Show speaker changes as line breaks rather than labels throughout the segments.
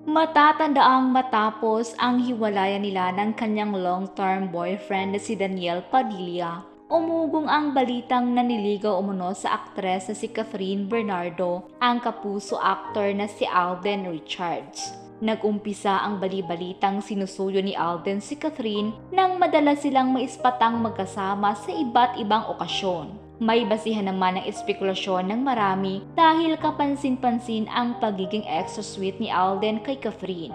Matatandaang matapos ang hiwalayan nila ng kanyang long-term boyfriend na si Daniel Padilla, umugong ang balitang naniligaw umano sa aktres na si Catherine Bernardo, ang kapuso actor na si Alden Richards. Nag-umpisa ang bali-balitang sinusuyo ni Alden si Catherine nang madalas silang maispatang magkasama sa iba't ibang okasyon. May basihan naman ng espekulasyon ng marami dahil kapansin-pansin ang pagiging extra sweet ni Alden kay Catherine.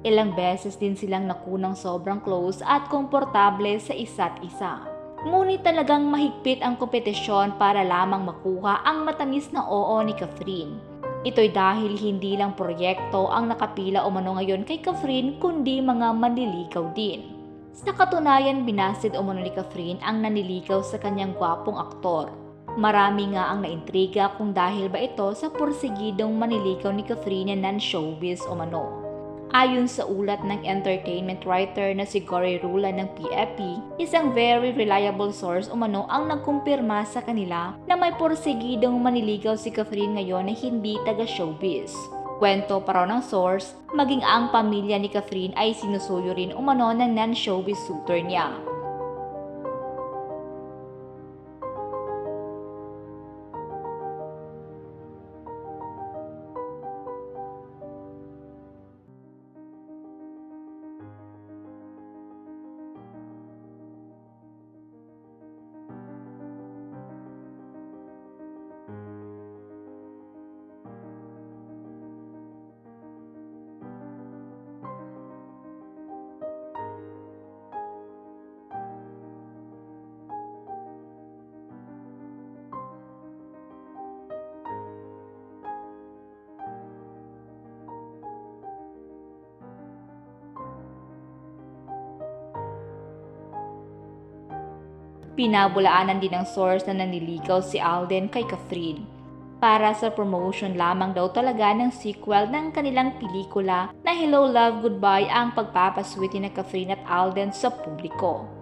Ilang beses din silang nakunang sobrang close at komportable sa isa't isa. Ngunit talagang mahigpit ang kompetisyon para lamang makuha ang matamis na oo ni Catherine. Ito'y dahil hindi lang proyekto ang nakapila umano ngayon kay Catherine kundi mga manliligaw din. Sa katunayan, binasid umano ni Catherine ang naniligaw sa kanyang gwapong aktor. Marami nga ang naintriga kung dahil ba ito sa porsigidong maniligaw ni Catherine na non-showbiz umano. Ayon sa ulat ng entertainment writer na si Gory Rula ng PFP, isang very reliable source umano ang nagkumpirma sa kanila na may porsigidong maniligaw si Catherine ngayon na hindi taga-showbiz. Kwento pa raw ng source, maging ang pamilya ni Catherine ay sinusuyo rin umano ng non-showbiz suitor niya. Pinabulaanan din ng source na naniligaw si Alden kay Catherine. Para sa promotion lamang daw talaga ng sequel ng kanilang pelikula na Hello Love Goodbye ang pagpapaswiti ni Catherine at Alden sa publiko.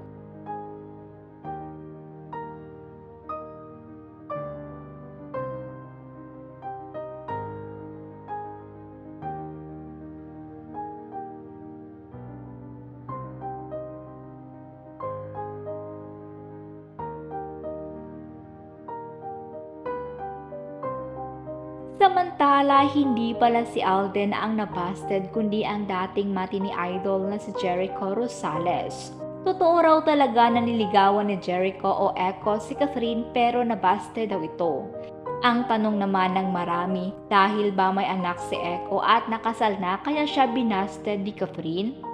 Samantala, hindi pala si Alden ang nabasted kundi ang dating matini idol na si Jericho Rosales. Totoo raw talaga na niligawan ni Jericho o Echo si Catherine pero nabasted daw ito. Ang tanong naman ng marami, dahil ba may anak si Echo at nakasal na kaya siya binasted ni Catherine?